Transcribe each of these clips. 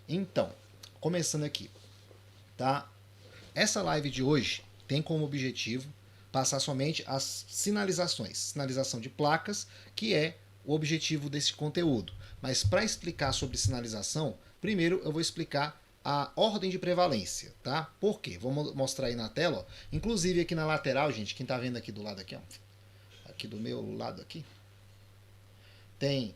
Então, começando aqui, tá? Essa live de hoje tem como objetivo passar somente as sinalizações, sinalização de placas, que é o objetivo desse conteúdo. Mas para explicar sobre sinalização, primeiro eu vou explicar a ordem de prevalência, tá? Por quê? Vou mostrar aí na tela, ó. Inclusive aqui na lateral, gente, quem tá vendo aqui do lado aqui, ó, aqui do meu lado aqui, tem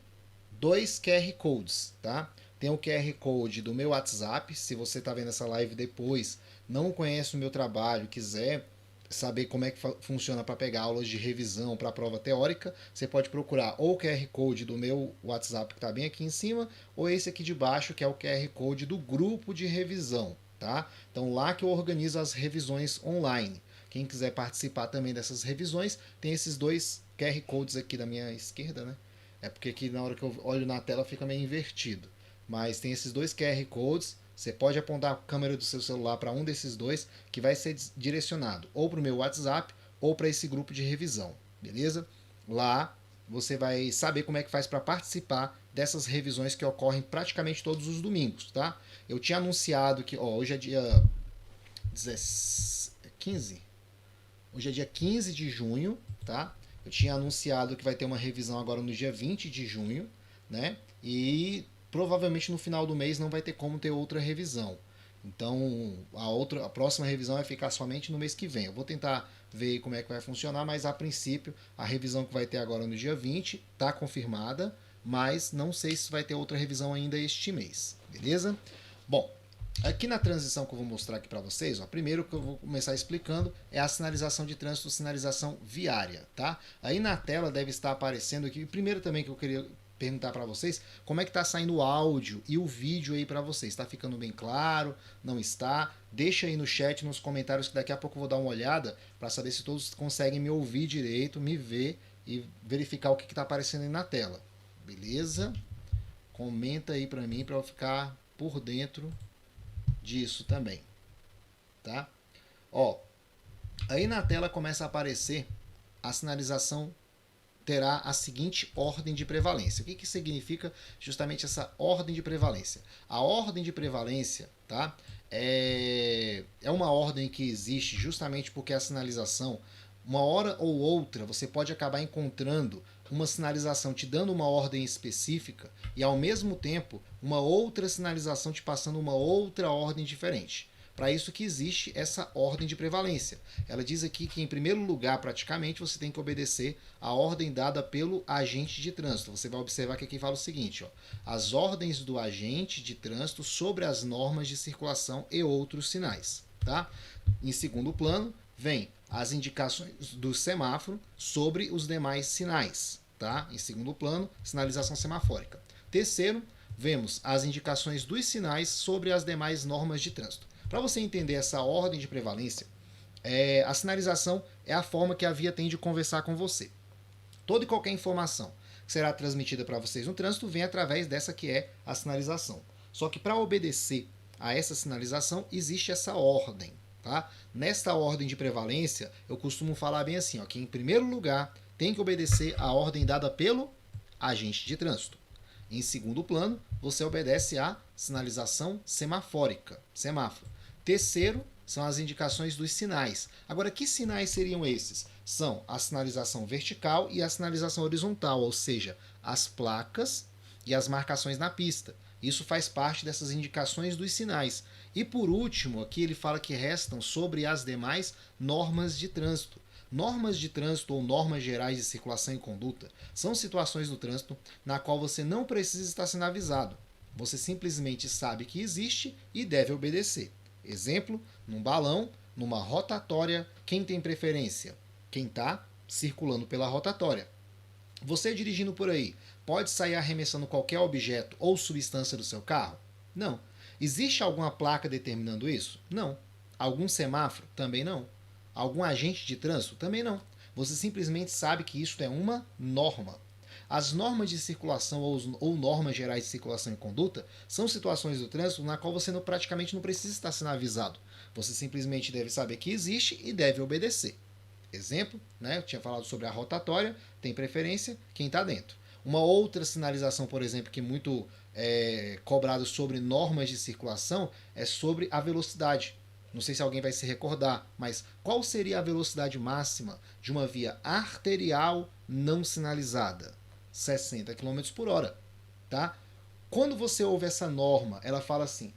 dois QR Codes, tá? Tem o QR Code do meu WhatsApp, se você está vendo essa live depois, não conhece o meu trabalho, quiser saber como é que funciona para pegar aulas de revisão para a prova teórica, você pode procurar ou o QR Code do meu WhatsApp que está bem aqui em cima, ou esse aqui de baixo que é o QR Code do grupo de revisão, tá? Então lá que eu organizo as revisões online. Quem quiser participar também dessas revisões, tem esses dois QR Codes aqui da minha esquerda, né? É porque aqui na hora que eu olho na tela fica meio invertido. Mas tem esses dois QR Codes. Você pode apontar a câmera do seu celular para um desses dois, que vai ser direcionado ou para o meu WhatsApp ou para esse grupo de revisão, beleza? Lá você vai saber como é que faz para participar dessas revisões que ocorrem praticamente todos os domingos, tá? Eu tinha anunciado que, ó, hoje é dia 15, hoje é dia 15 de junho, tá? Eu tinha anunciado que vai ter uma revisão agora no dia 20 de junho, né? E provavelmente no final do mês não vai ter como ter outra revisão. Então, a próxima revisão vai ficar somente no mês que vem. Eu vou tentar ver como é que vai funcionar, mas a princípio, a revisão que vai ter agora no dia 20 está confirmada, mas não sei se vai ter outra revisão ainda este mês, beleza? Bom, aqui na transição que eu vou mostrar aqui para vocês, ó, primeiro que eu vou começar explicando é a sinalização de trânsito, sinalização viária, tá? Aí na tela deve estar aparecendo aqui, primeiro também que eu queria perguntar para vocês, como é que tá saindo o áudio e o vídeo aí para vocês? Está ficando bem claro? Não está? Deixa aí no chat, nos comentários, que daqui a pouco eu vou dar uma olhada para saber se todos conseguem me ouvir direito, me ver e verificar o que está aparecendo aí na tela. Beleza? Comenta aí para mim para eu ficar por dentro disso também, tá? Ó, aí na tela começa a aparecer a sinalização terá a seguinte ordem de prevalência. O que significa justamente essa ordem de prevalência? A ordem de prevalência, tá? É uma ordem que existe justamente porque a sinalização, uma hora ou outra, você pode acabar encontrando uma sinalização te dando uma ordem específica e ao mesmo tempo uma outra sinalização te passando uma outra ordem diferente. Para isso que existe essa ordem de prevalência. Ela diz aqui que, em primeiro lugar, praticamente, você tem que obedecer a ordem dada pelo agente de trânsito. Você vai observar que aqui fala o seguinte, ó, as ordens do agente de trânsito sobre as normas de circulação e outros sinais. Tá? Em segundo plano, vem as indicações do semáforo sobre os demais sinais. Tá? Em segundo plano, sinalização semafórica. Terceiro, vemos as indicações dos sinais sobre as demais normas de trânsito. Para você entender essa ordem de prevalência, a sinalização é a forma que a via tem de conversar com você. Toda e qualquer informação que será transmitida para vocês no trânsito vem através dessa que é a sinalização. Só que para obedecer a essa sinalização existe essa ordem. Tá? Nesta ordem de prevalência, eu costumo falar bem assim, ó, que em primeiro lugar tem que obedecer a ordem dada pelo agente de trânsito. Em segundo plano, você obedece à sinalização semafórica, semáforo. Terceiro, são as indicações dos sinais. Agora, que sinais seriam esses? São a sinalização vertical e a sinalização horizontal, ou seja, as placas e as marcações na pista. Isso faz parte dessas indicações dos sinais. E por último, aqui ele fala que restam sobre as demais normas de trânsito. Normas de trânsito ou normas gerais de circulação e conduta são situações do trânsito na qual você não precisa estar sendo avisado. Você simplesmente sabe que existe e deve obedecer. Exemplo, num balão, numa rotatória, quem tem preferência? Quem está circulando pela rotatória. Você dirigindo por aí, pode sair arremessando qualquer objeto ou substância do seu carro? Não. Existe alguma placa determinando isso? Não. Algum semáforo? Também não. Algum agente de trânsito? Também não. Você simplesmente sabe que isso é uma norma. As normas de circulação ou normas gerais de circulação e conduta são situações do trânsito na qual você praticamente não precisa estar sendo avisado. Você simplesmente deve saber que existe e deve obedecer. Exemplo, né? Eu tinha falado sobre a rotatória, tem preferência quem está dentro. Uma outra sinalização, por exemplo, que é muito cobrado sobre normas de circulação é sobre a velocidade. Não sei se alguém vai se recordar, mas qual seria a velocidade máxima de uma via arterial não sinalizada? 60 km por hora, tá? Quando você ouve essa norma, ela fala assim,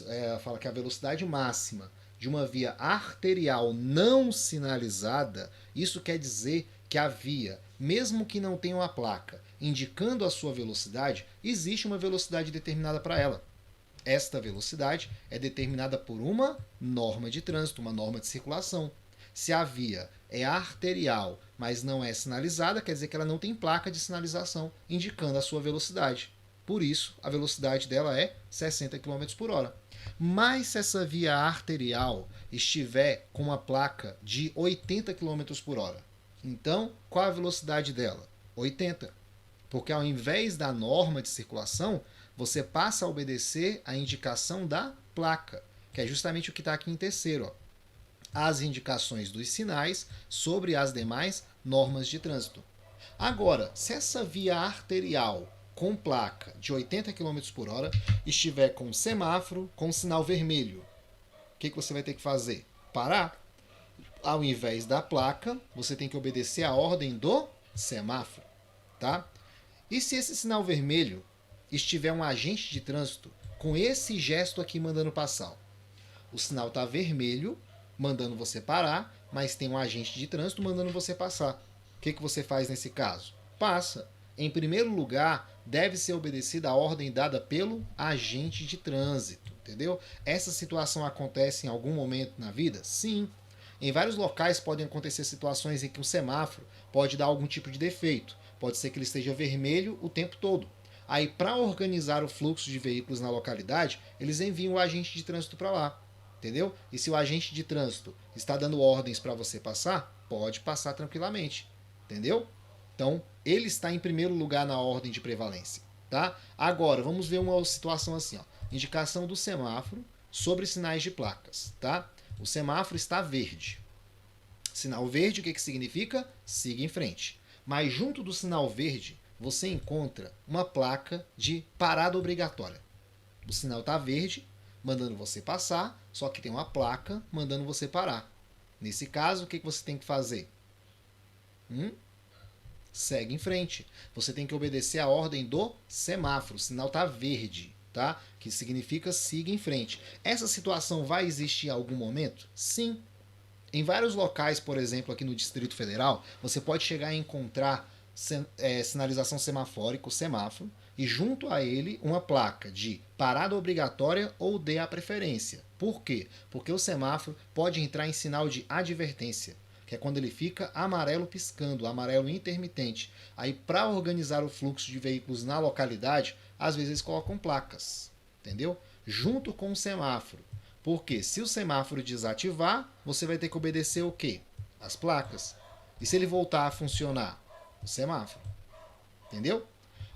ela fala que a velocidade máxima de uma via arterial não sinalizada, isso quer dizer que a via, mesmo que não tenha uma placa indicando a sua velocidade, existe uma velocidade determinada para ela. Esta velocidade é determinada por uma norma de trânsito, uma norma de circulação. Se a via é arterial, mas não é sinalizada, quer dizer que ela não tem placa de sinalização indicando a sua velocidade. Por isso, a velocidade dela é 60 km por hora. Mas se essa via arterial estiver com uma placa de 80 km por hora, então qual a velocidade dela? 80. Porque ao invés da norma de circulação, você passa a obedecer a indicação da placa, que é justamente o que está aqui em terceiro. Ó. As indicações dos sinais sobre as demais normas de trânsito. Agora, se essa via arterial com placa de 80 km por hora estiver com semáforo com sinal vermelho, o que você vai ter que fazer? Parar. Ao invés da placa, você tem que obedecer a ordem do semáforo. Tá? E se esse sinal vermelho estiver um agente de trânsito com esse gesto aqui mandando passar? O sinal está vermelho, mandando você parar, mas tem um agente de trânsito mandando você passar. O que você faz nesse caso? Passa. Em primeiro lugar, deve ser obedecida a ordem dada pelo agente de trânsito, entendeu? Essa situação acontece em algum momento na vida? Sim. Em vários locais podem acontecer situações em que o semáforo pode dar algum tipo de defeito. Pode ser que ele esteja vermelho o tempo todo. Aí, para organizar o fluxo de veículos na localidade, eles enviam o agente de trânsito para lá. Entendeu? E se o agente de trânsito está dando ordens para você passar, pode passar tranquilamente. Entendeu? Então, ele está em primeiro lugar na ordem de prevalência. Tá? Agora, vamos ver uma situação assim. Ó. Indicação do semáforo sobre sinais de placas. Tá? O semáforo está verde. Sinal verde, o que significa? Siga em frente. Mas junto do sinal verde, você encontra uma placa de parada obrigatória. O sinal está verde, mandando você passar, só que tem uma placa mandando você parar. Nesse caso, o que você tem que fazer? Segue em frente. Você tem que obedecer a ordem do semáforo. O sinal está verde, tá? Que significa siga em frente. Essa situação vai existir em algum momento? Sim. Em vários locais, por exemplo, aqui no Distrito Federal, você pode chegar a encontrar sinalização semafórica, o semáforo, e junto a ele uma placa de parada obrigatória ou dê a preferência. Por quê? Porque o semáforo pode entrar em sinal de advertência, que é quando ele fica amarelo piscando, amarelo intermitente. Aí, para organizar o fluxo de veículos na localidade, às vezes eles colocam placas, entendeu? Junto com o semáforo. Porque se o semáforo desativar, você vai ter que obedecer o quê? As placas. E se ele voltar a funcionar? O semáforo. Entendeu?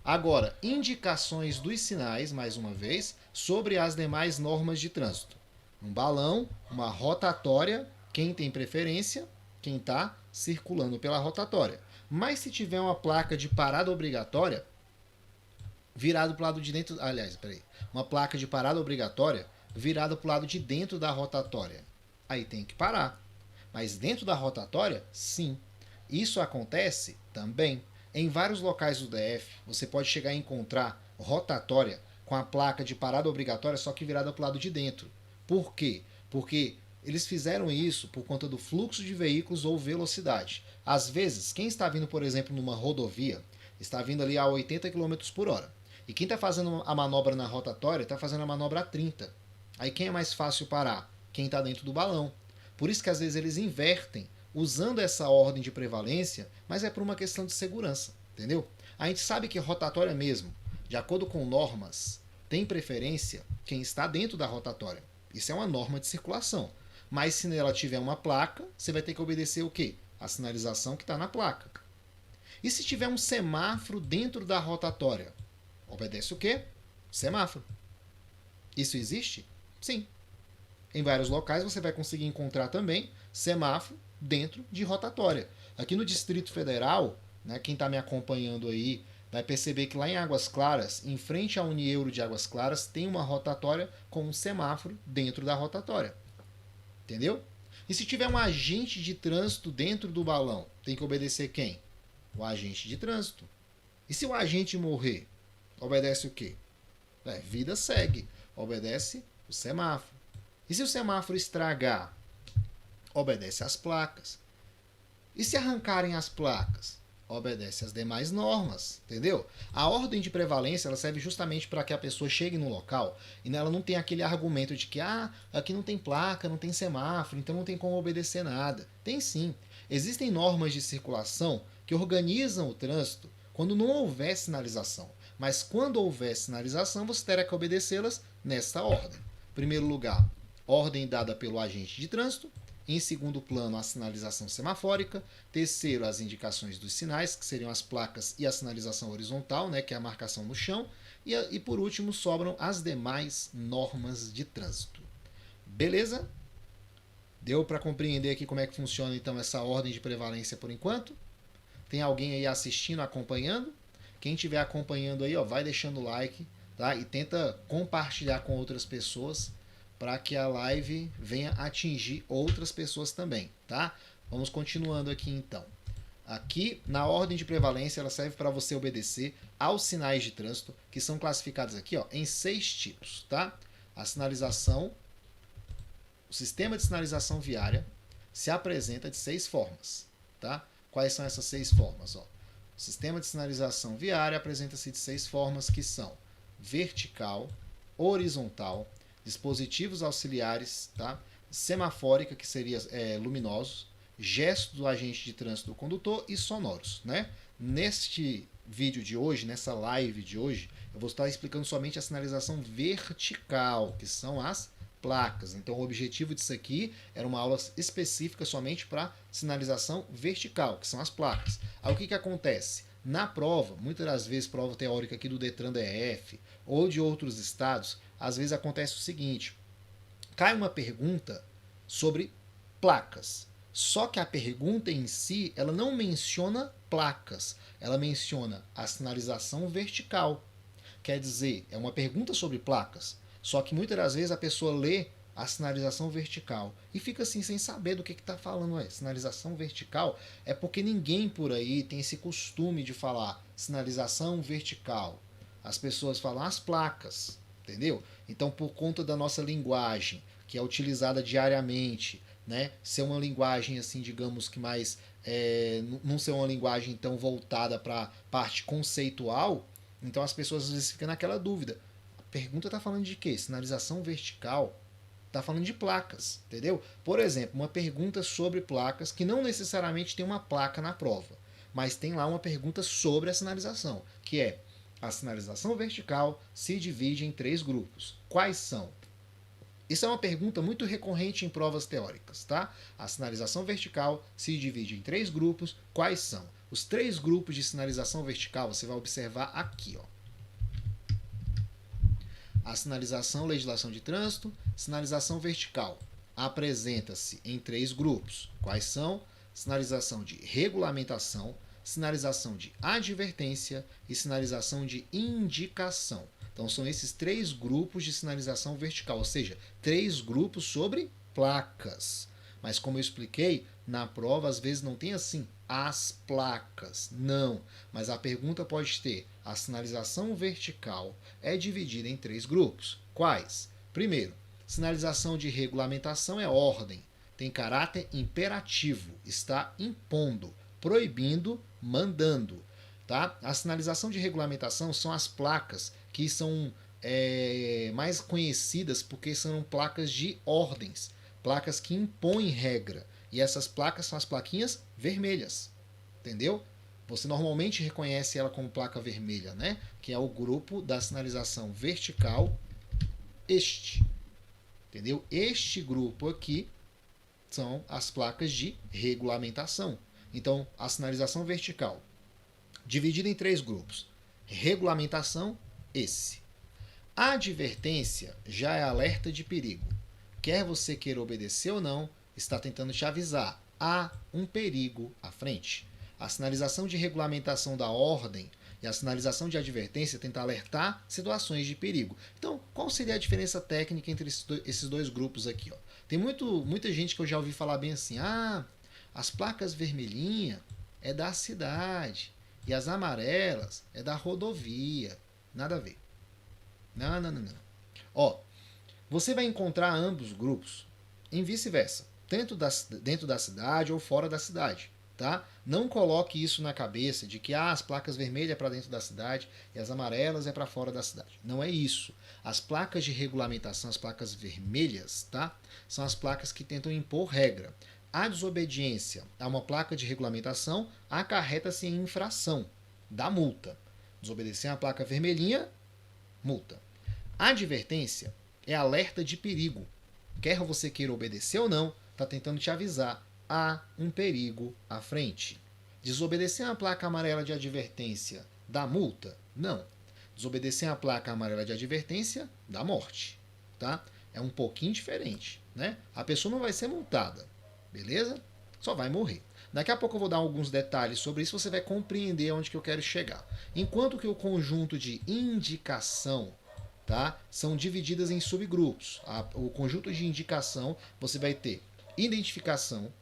Agora, indicações dos sinais, mais uma vez, sobre as demais normas de trânsito. Um balão, uma rotatória, quem tem preferência, quem está circulando pela rotatória. Mas se tiver uma placa de parada obrigatória, virado para o lado de dentro... Aliás, peraí. Uma placa de parada obrigatória virada para o lado de dentro da rotatória. Aí tem que parar. Mas dentro da rotatória, sim. Isso acontece também. Em vários locais do DF, você pode chegar a encontrar rotatória com a placa de parada obrigatória, só que virada para o lado de dentro. Por quê? Porque eles fizeram isso por conta do fluxo de veículos ou velocidade. Às vezes, quem está vindo, por exemplo, numa rodovia, está vindo ali a 80 km por hora. E quem está fazendo a manobra na rotatória está fazendo a manobra a 30. Aí quem é mais fácil parar? Quem está dentro do balão. Por isso que às vezes eles invertem, usando essa ordem de prevalência, mas é por uma questão de segurança, entendeu? A gente sabe que rotatória mesmo, de acordo com normas, tem preferência quem está dentro da rotatória. Isso é uma norma de circulação. Mas se ela tiver uma placa, você vai ter que obedecer o quê? A sinalização que está na placa. E se tiver um semáforo dentro da rotatória? Obedece o quê? Semáforo. Isso existe? Sim. Em vários locais você vai conseguir encontrar também semáforo dentro de rotatória. Aqui no Distrito Federal, né, quem está me acompanhando aí vai perceber que lá em Águas Claras, em frente à Unieuro de Águas Claras, tem uma rotatória com um semáforo dentro da rotatória. Entendeu? E se tiver um agente de trânsito dentro do balão, tem que obedecer quem? O agente de trânsito. E se o agente morrer, obedece o quê? Vida segue. Obedece o semáforo. E se o semáforo estragar, obedece às placas. E se arrancarem as placas, obedece às demais normas, entendeu? A ordem de prevalência ela serve justamente para que a pessoa chegue no local e ela não tenha aquele argumento de que aqui não tem placa, não tem semáforo, então não tem como obedecer nada. Tem sim. Existem normas de circulação que organizam o trânsito quando não houver sinalização. Mas quando houver sinalização, você terá que obedecê-las nesta ordem. Em primeiro lugar, ordem dada pelo agente de trânsito. Em segundo plano, a sinalização semafórica. Terceiro, as indicações dos sinais, que seriam as placas e a sinalização horizontal, né, que é a marcação no chão. E por último, sobram as demais normas de trânsito. Beleza? Deu para compreender aqui como é que funciona então essa ordem de prevalência por enquanto? Tem alguém aí assistindo, acompanhando? Quem estiver acompanhando aí, vai deixando o like, tá? E tenta compartilhar com outras pessoas para que a live venha atingir outras pessoas também, tá? Vamos continuando aqui então. Aqui, na ordem de prevalência, ela serve para você obedecer aos sinais de trânsito, que são classificados aqui em 6 tipos, tá? A sinalização, o sistema de sinalização viária se apresenta de 6 formas, tá? Quais são essas 6 formas? O sistema de sinalização viária apresenta-se de 6 formas, que são vertical, horizontal, dispositivos auxiliares, tá? Semafórica, que seria luminosos, gesto do agente de trânsito do condutor e sonoros, né? Neste vídeo de hoje, nessa live de hoje, eu vou estar explicando somente a sinalização vertical, que são as placas. Então, o objetivo disso aqui era uma aula específica somente para sinalização vertical, que são as placas. Aí, o que acontece? Na prova, muitas das vezes, prova teórica aqui do Detran DF ou de outros estados, às vezes acontece o seguinte: cai uma pergunta sobre placas. Só que a pergunta em si, ela não menciona placas, ela menciona a sinalização vertical. Quer dizer, é uma pergunta sobre placas. Só que muitas das vezes a pessoa lê a sinalização vertical e fica assim sem saber do que está falando. Sinalização vertical é porque ninguém por aí tem esse costume de falar sinalização vertical. As pessoas falam as placas, entendeu? Então, por conta da nossa linguagem, que é utilizada diariamente, né, ser uma linguagem assim, digamos que mais não ser uma linguagem tão voltada para a parte conceitual, então as pessoas às vezes ficam naquela dúvida. A pergunta está falando de quê? Sinalização vertical? Está falando de placas, entendeu? Por exemplo, uma pergunta sobre placas que não necessariamente tem uma placa na prova, mas tem lá uma pergunta sobre a sinalização, que é: a sinalização vertical se divide em 3 grupos. Quais são? Isso é uma pergunta muito recorrente em provas teóricas, tá? A sinalização vertical se divide em 3 grupos. Quais são? Os 3 grupos de sinalização vertical você vai observar aqui, A sinalização, legislação de trânsito, sinalização vertical. Apresenta-se em 3 grupos. Quais são? Sinalização de regulamentação, sinalização de advertência e sinalização de indicação. Então são esses 3 grupos de sinalização vertical, ou seja, 3 grupos sobre placas. Mas como eu expliquei, na prova às vezes não tem assim as placas, não. Mas a pergunta pode ter: a sinalização vertical é dividida em 3 grupos. Quais? Primeiro, sinalização de regulamentação é ordem, tem caráter imperativo, está impondo, proibindo, mandando. Tá? A sinalização de regulamentação são as placas que são mais conhecidas porque são placas de ordens, placas que impõem regra. E essas placas são as plaquinhas vermelhas, entendeu? Você normalmente reconhece ela como placa vermelha, né? Que é o grupo da sinalização vertical, entendeu? Este grupo aqui são as placas de regulamentação. Então, a sinalização vertical, dividida em 3 grupos. Regulamentação, A advertência já é alerta de perigo. Quer você queira obedecer ou não, está tentando te avisar: há um perigo à frente. A sinalização de regulamentação da ordem E a sinalização de advertência tenta alertar situações de perigo. Então, qual seria a diferença técnica entre esses dois grupos aqui? Ó? Tem muita gente que eu já ouvi falar bem assim, as placas vermelhinhas é da cidade e as amarelas é da rodovia. Nada a ver. Não. Ó, você vai encontrar ambos grupos em vice-versa, dentro da cidade ou fora da cidade. Tá? Não coloque isso na cabeça de que as placas vermelhas é para dentro da cidade e as amarelas é para fora da cidade. Não é isso. As placas de regulamentação, as placas vermelhas, tá? São as placas que tentam impor regra. A desobediência a uma placa de regulamentação acarreta-se em infração, dá multa. Desobedecer a placa vermelhinha, multa. A advertência é alerta de perigo. Quer você queira obedecer ou não, está tentando te avisar. Há um perigo à frente. Desobedecer a placa amarela de advertência dá multa? Não. Desobedecer a placa amarela de advertência dá morte. Tá? É um pouquinho diferente. Né? A pessoa não vai ser multada. Beleza? Só vai morrer. Daqui a pouco eu vou dar alguns detalhes sobre isso, você vai compreender onde que eu quero chegar. Enquanto que o conjunto de indicação, tá, são divididas em subgrupos. O conjunto de indicação, você vai ter identificação,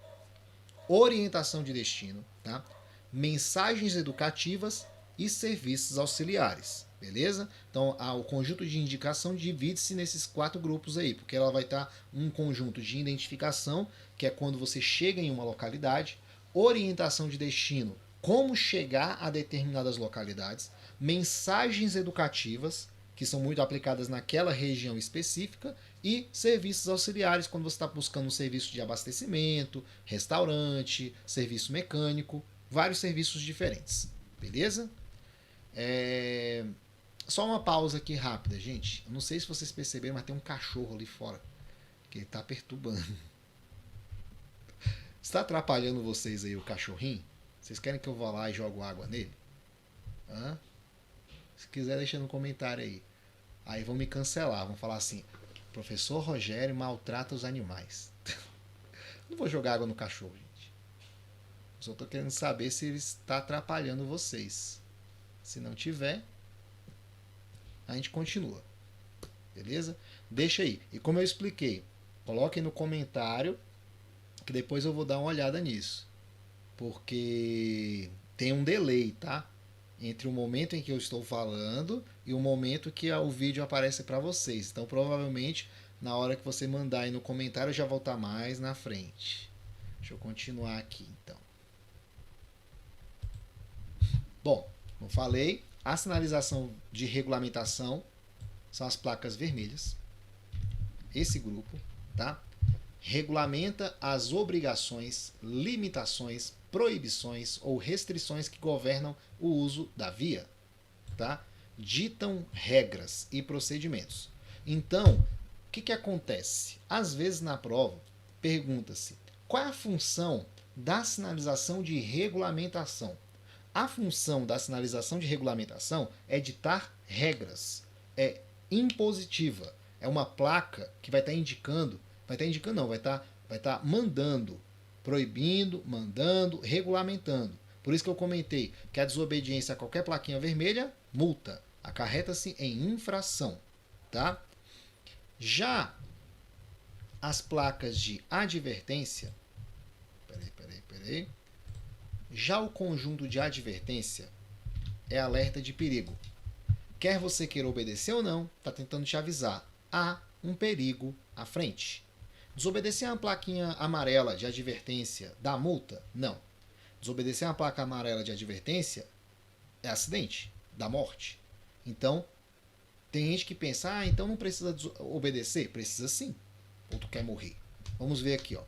orientação de destino, tá? Mensagens educativas e serviços auxiliares, beleza? Então, o conjunto de indicação divide-se nesses 4 grupos aí, porque ela vai estar um conjunto de identificação, que é quando você chega em uma localidade, orientação de destino, como chegar a determinadas localidades, mensagens educativas, que são muito aplicadas naquela região específica, e serviços auxiliares, quando você está buscando um serviço de abastecimento, restaurante, serviço mecânico, vários serviços diferentes. Beleza? Só uma pausa aqui rápida, gente. Eu não sei se vocês perceberam, mas tem um cachorro ali fora que ele está perturbando. Está atrapalhando vocês aí o cachorrinho? Vocês querem que eu vá lá e jogue água nele? Se quiser, deixa no comentário aí. Aí vão me cancelar, vão falar assim: professor Rogério maltrata os animais. Não vou jogar água no cachorro, gente. Só estou querendo saber se ele está atrapalhando vocês. Se não tiver, a gente continua. Beleza? Deixa aí. E como eu expliquei, coloquem no comentário que depois eu vou dar uma olhada nisso. Porque tem um delay, tá? Entre o momento em que eu estou falando e o momento que o vídeo aparece para vocês. Então, provavelmente, na hora que você mandar aí no comentário, eu já vou estar mais na frente. Deixa eu continuar aqui, então. Bom, como falei, a sinalização de regulamentação são as placas vermelhas. Esse grupo, tá? Regulamenta as obrigações, limitações, proibições ou restrições que governam o uso da via, tá? Ditam regras e procedimentos. Então, o que acontece? Às vezes na prova, pergunta-se qual é a função da sinalização de regulamentação. A função da sinalização de regulamentação é ditar regras, é impositiva, é uma placa que vai estar indicando, vai estar mandando, proibindo, mandando, regulamentando. Por isso que eu comentei que a desobediência a qualquer plaquinha vermelha, multa, acarreta-se em infração, tá? Já as placas de advertência, peraí. Já o conjunto de advertência é alerta de perigo. Quer você queira obedecer ou não, está tentando te avisar. Há um perigo à frente. Desobedecer a plaquinha amarela de advertência dá multa? Não. Desobedecer a placa amarela de advertência é acidente, dá morte. Então, tem gente que pensa, então não precisa obedecer? Precisa sim. Ou tu quer morrer? Vamos ver aqui, ó.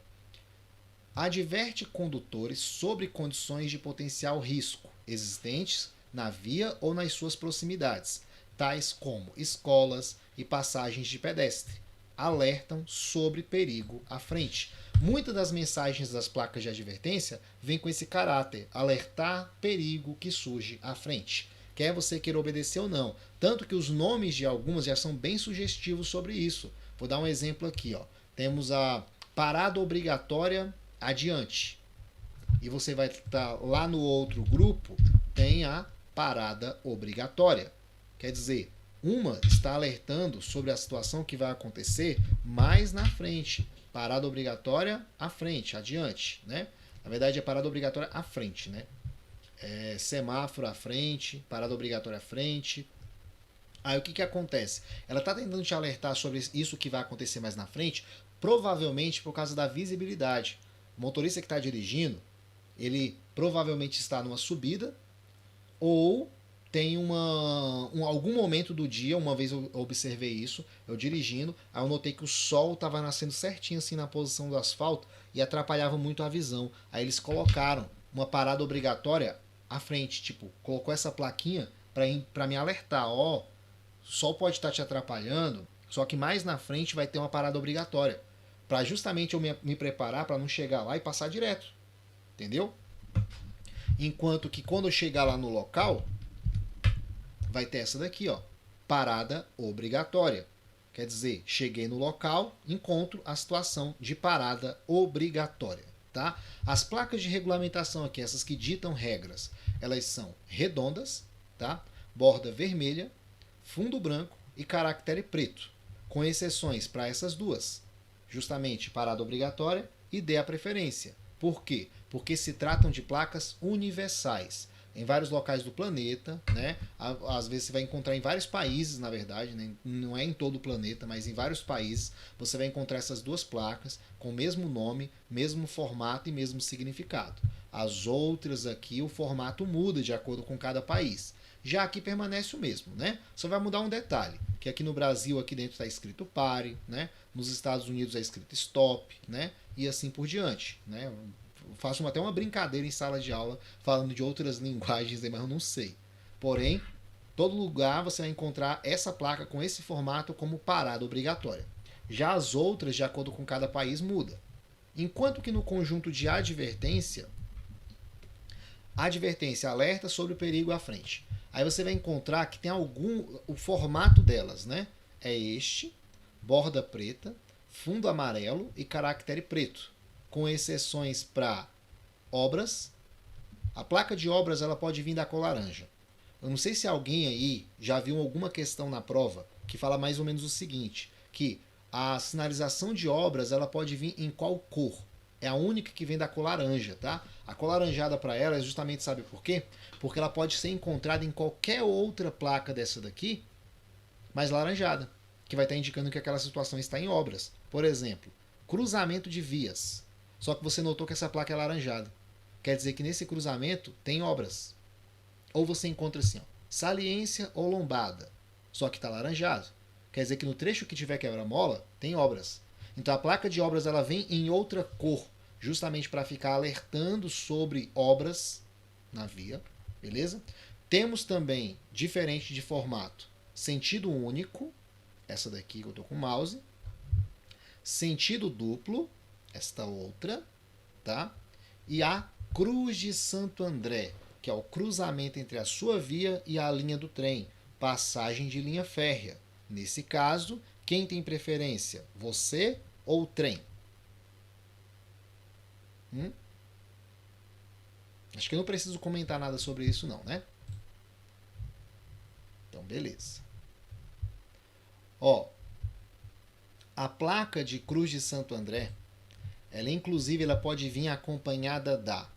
Adverte condutores sobre condições de potencial risco existentes na via ou nas suas proximidades, tais como escolas e passagens de pedestre. Alertam sobre perigo à frente. Muitas das mensagens das placas de advertência vêm com esse caráter, alertar perigo que surge à frente. Quer você queira obedecer ou não. Tanto que os nomes de algumas já são bem sugestivos sobre isso. Vou dar um exemplo aqui, ó. Temos a parada obrigatória adiante. E você vai estar lá no outro grupo, tem a parada obrigatória. Quer dizer, uma está alertando sobre a situação que vai acontecer mais na frente. Parada obrigatória à frente, adiante, né? Na verdade é parada obrigatória à frente, né? Semáforo à frente, parada obrigatória à frente. Aí o que acontece? Ela está tentando te alertar sobre isso que vai acontecer mais na frente, provavelmente por causa da visibilidade. O motorista que está dirigindo, ele provavelmente está numa subida ou tem algum momento do dia, uma vez eu observei isso, eu dirigindo, aí eu notei que o sol estava nascendo certinho assim na posição do asfalto e atrapalhava muito a visão. Aí eles colocaram uma parada obrigatória à frente, tipo, colocou essa plaquinha para me alertar, ó, o sol pode estar te atrapalhando, só que mais na frente vai ter uma parada obrigatória, para justamente eu me preparar para não chegar lá e passar direto, entendeu? Enquanto que quando eu chegar lá no local, vai ter essa daqui, ó, parada obrigatória. Quer dizer, cheguei no local, encontro a situação de parada obrigatória, tá? As placas de regulamentação aqui, essas que ditam regras, elas são redondas, tá? Borda vermelha, fundo branco e caractere preto, com exceções para essas duas, justamente parada obrigatória e dê a preferência. Por quê? Porque se tratam de placas universais em vários locais do planeta, né? Às vezes você vai encontrar em vários países, na verdade, né? Não é em todo o planeta, mas em vários países você vai encontrar essas duas placas com o mesmo nome, mesmo formato e mesmo significado. As outras aqui, o formato muda de acordo com cada país. Já aqui permanece o mesmo, né? Só vai mudar um detalhe, que aqui no Brasil, aqui dentro está escrito pare, né? Nos Estados Unidos é escrito stop, né? E assim por diante, né? Faço até uma brincadeira em sala de aula falando de outras linguagens, mas eu não sei. Porém, todo lugar você vai encontrar essa placa com esse formato como parada obrigatória. Já as outras, de acordo com cada país, muda. Enquanto que no conjunto de advertência alerta sobre o perigo à frente. Aí você vai encontrar que tem o formato delas, né? É este, borda preta, fundo amarelo e caractere preto, com exceções para obras. A placa de obras ela pode vir da cor laranja. Eu não sei se alguém aí já viu alguma questão na prova que fala mais ou menos o seguinte, que a sinalização de obras ela pode vir em qual cor? É a única que vem da cor laranja, tá? A cor laranjada para ela é justamente, sabe por quê? Porque ela pode ser encontrada em qualquer outra placa dessa daqui, mas laranjada, que vai estar indicando que aquela situação está em obras. Por exemplo, cruzamento de vias. Só que você notou que essa placa é laranjada. Quer dizer que nesse cruzamento tem obras. Ou você encontra assim, ó, saliência ou lombada, só que está laranjado. Quer dizer que no trecho que tiver quebra-mola, tem obras. Então a placa de obras ela vem em outra cor, justamente para ficar alertando sobre obras na via, beleza? Temos também, diferente de formato, sentido único, essa daqui que eu estou com o mouse, sentido duplo, esta outra, tá? E a Cruz de Santo André, que é o cruzamento entre a sua via e a linha do trem, passagem de linha férrea. Nesse caso, quem tem preferência? Você ou o trem? Acho que eu não preciso comentar nada sobre isso não, né? Então, beleza. Ó, a placa de Cruz de Santo André, ela inclusive ela pode vir acompanhada da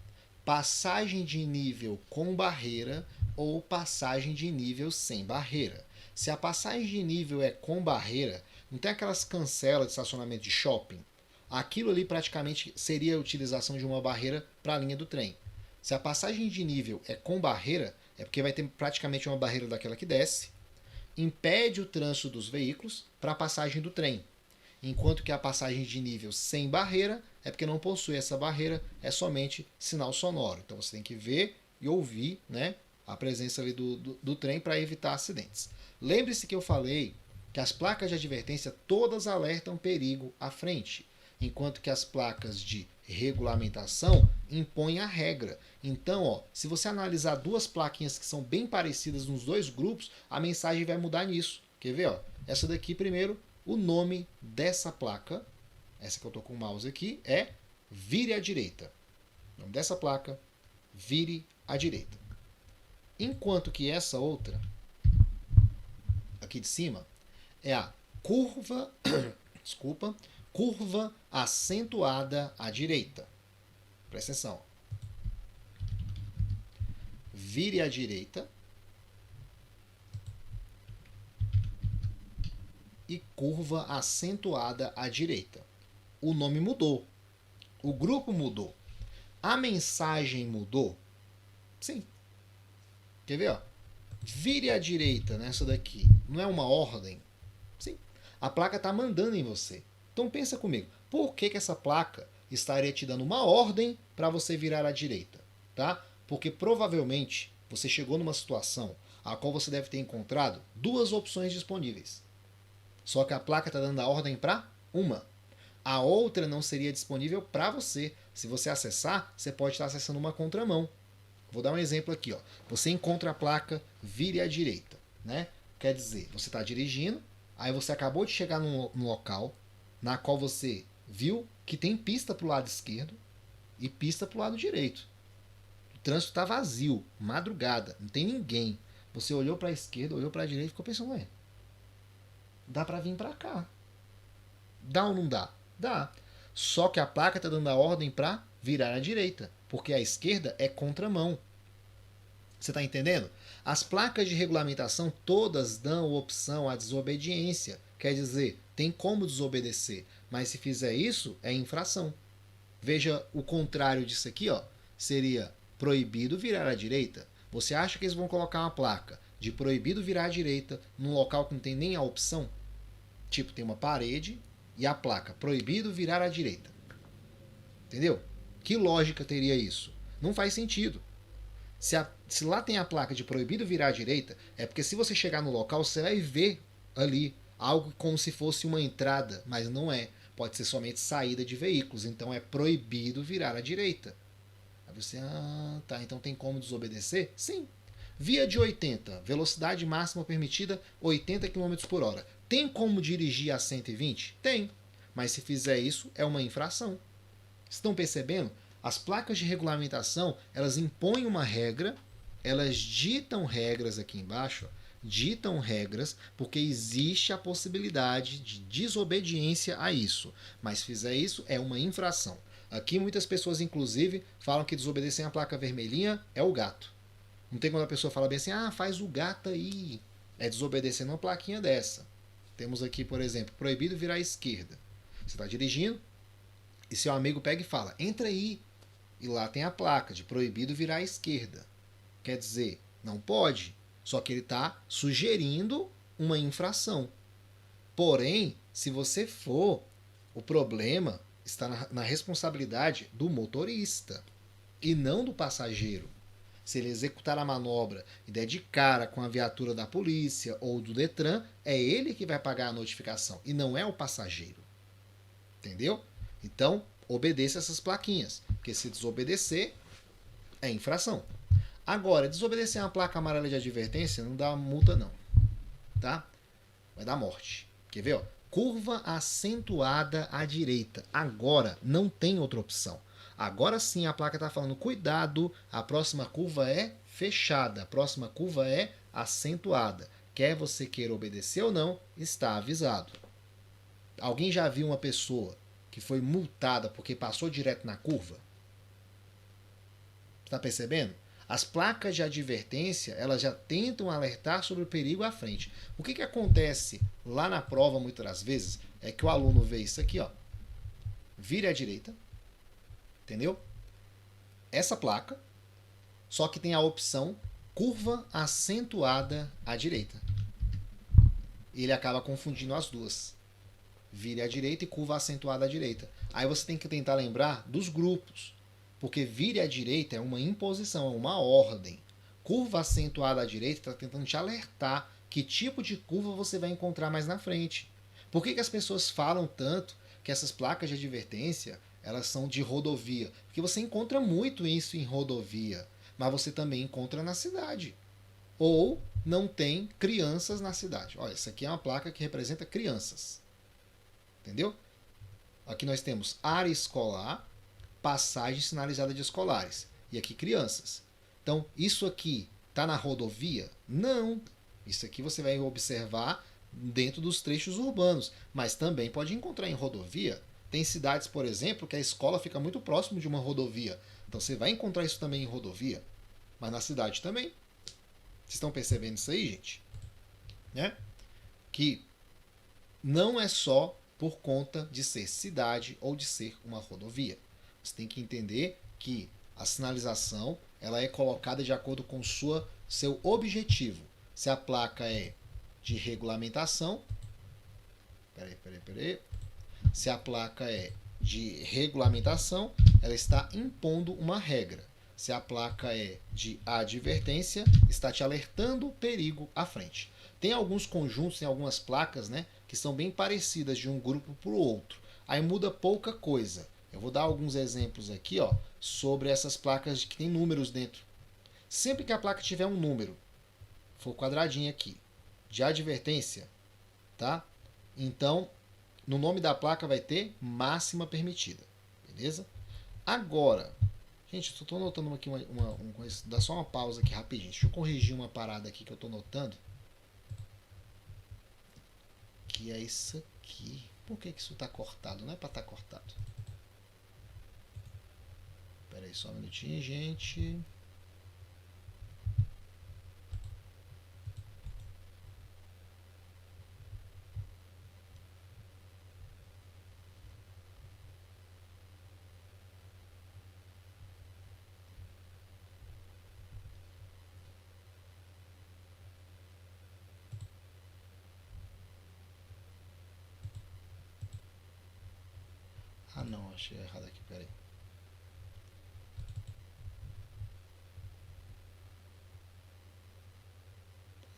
passagem de nível com barreira ou passagem de nível sem barreira. Se a passagem de nível é com barreira, não tem aquelas cancelas de estacionamento de shopping? Aquilo ali praticamente seria a utilização de uma barreira para a linha do trem. Se a passagem de nível é com barreira, é porque vai ter praticamente uma barreira daquela que desce, impede o trânsito dos veículos para a passagem do trem. Enquanto que a passagem de nível sem barreira é porque não possui essa barreira, é somente sinal sonoro. Então você tem que ver e ouvir, né, a presença ali do trem para evitar acidentes. Lembre-se que eu falei que as placas de advertência todas alertam perigo à frente, enquanto que as placas de regulamentação impõem a regra. Então, ó, se você analisar duas plaquinhas que são bem parecidas nos dois grupos, a mensagem vai mudar nisso. Quer ver? Ó? Essa daqui primeiro, o nome dessa placa, essa que eu estou com o mouse aqui, é Vire à Direita. O nome dessa placa, Vire à Direita. Enquanto que essa outra, aqui de cima, é a curva, desculpa, curva acentuada à direita. Presta atenção. Vire à direita e curva acentuada à direita. O nome mudou. O grupo mudou. A mensagem mudou? Sim. Quer ver? Ó? Vire à direita nessa daqui. Não é uma ordem? Sim. A placa está mandando em você. Então pensa comigo. Por que essa placa estaria te dando uma ordem para você virar à direita? Tá? Porque provavelmente você chegou numa situação a qual você deve ter encontrado duas opções disponíveis. Só que a placa está dando a ordem para uma. A outra não seria disponível para você. Se você acessar, você pode estar acessando uma contramão. Vou dar um exemplo aqui. Ó. Você encontra a placa vire à direita. Né? Quer dizer, você está dirigindo, aí você acabou de chegar num local na qual você viu que tem pista para o lado esquerdo e pista para o lado direito. O trânsito está vazio, madrugada, não tem ninguém. Você olhou para a esquerda, olhou para a direita e ficou pensando, ué, dá para vir para cá. Dá ou não dá? Dá. Só que a placa está dando a ordem para virar à direita, porque a esquerda é contramão. Você está entendendo? As placas de regulamentação todas dão opção à desobediência. Quer dizer, tem como desobedecer, mas se fizer isso, é infração. Veja o contrário disso aqui, ó, seria proibido virar à direita. Você acha que eles vão colocar uma placa de proibido virar à direita num local que não tem nem a opção? Tipo, tem uma parede e a placa proibido virar à direita. Entendeu? Que lógica teria isso? Não faz sentido. Se lá tem a placa de proibido virar à direita, é porque se você chegar no local, você vai ver ali algo como se fosse uma entrada, mas não é. Pode ser somente saída de veículos, então é proibido virar à direita. Aí você, tá, então tem como desobedecer? Sim. Via de 80, velocidade máxima permitida 80 km por hora. Tem como dirigir a 120? Tem. Mas se fizer isso, é uma infração. Estão percebendo? As placas de regulamentação, elas impõem uma regra, elas ditam regras aqui embaixo, ditam regras, porque existe a possibilidade de desobediência a isso. Mas se fizer isso, é uma infração. Aqui muitas pessoas, inclusive, falam que desobedecer a placa vermelhinha é o gato. Não tem quando a pessoa fala bem assim, faz o gato aí. É desobedecendo uma plaquinha dessa. Temos aqui, por exemplo, proibido virar à esquerda. Você está dirigindo e seu amigo pega e fala, entra aí. E lá tem a placa de proibido virar à esquerda. Quer dizer, não pode. Só que ele está sugerindo uma infração. Porém, se você for, o problema está na responsabilidade do motorista e não do passageiro. Se ele executar a manobra e der de cara com a viatura da polícia ou do Detran, é ele que vai pagar a notificação e não é o passageiro. Entendeu? Então, obedeça essas plaquinhas, porque se desobedecer, é infração. Agora, desobedecer uma placa amarela de advertência não dá multa não, tá? Vai dar morte. Quer ver? Ó? Curva acentuada à direita. Agora não tem outra opção. Agora sim a placa está falando, cuidado, a próxima curva é fechada, a próxima curva é acentuada. Quer você queira obedecer ou não, está avisado. Alguém já viu uma pessoa que foi multada porque passou direto na curva? Está percebendo? As placas de advertência, elas já tentam alertar sobre o perigo à frente. O que acontece lá na prova, muitas das vezes, é que o aluno vê isso aqui, ó, vire à direita, entendeu? Essa placa, só que tem a opção curva acentuada à direita. Ele acaba confundindo as duas. Vire à direita e curva acentuada à direita. Aí você tem que tentar lembrar dos grupos. Porque vire à direita é uma imposição, é uma ordem. Curva acentuada à direita está tentando te alertar que tipo de curva você vai encontrar mais na frente. Por que as pessoas falam tanto que essas placas de advertência elas são de rodovia? Porque você encontra muito isso em rodovia, mas você também encontra na cidade. Ou não tem crianças na cidade. Olha, essa aqui é uma placa que representa crianças. Entendeu? Aqui nós temos área escolar, passagem sinalizada de escolares. E aqui crianças. Então, isso aqui Está na rodovia? Não. Isso aqui você vai observar dentro dos trechos urbanos, mas também pode encontrar em rodovia. Tem cidades, por exemplo, que a escola fica muito próximo de uma rodovia. Então você vai encontrar isso também em rodovia, mas na cidade também. Vocês estão percebendo isso aí, gente? Né? Que não é só por conta de ser cidade ou de ser uma rodovia. Você tem que entender que a sinalização ela é colocada de acordo com seu objetivo. Se a placa é de regulamentação, se a placa é de regulamentação, ela está impondo uma regra. Se a placa é de advertência, está te alertando o perigo à frente. Tem alguns conjuntos, tem algumas placas, né, que são bem parecidas de um grupo para o outro. Aí muda pouca coisa. Eu vou dar alguns exemplos aqui, ó, sobre essas placas que tem números dentro. Sempre que a placa tiver um número, for quadradinho aqui, de advertência, tá? Então, no nome da placa vai ter máxima permitida, beleza? Agora, gente, eu estou notando aqui dá só uma pausa aqui rapidinho. Deixa eu corrigir uma parada aqui que eu estou notando. Que é isso aqui. Por que isso está cortado? Não é para estar cortado. Espera aí só um minutinho, gente. Ah, não, achei errado aqui, peraí.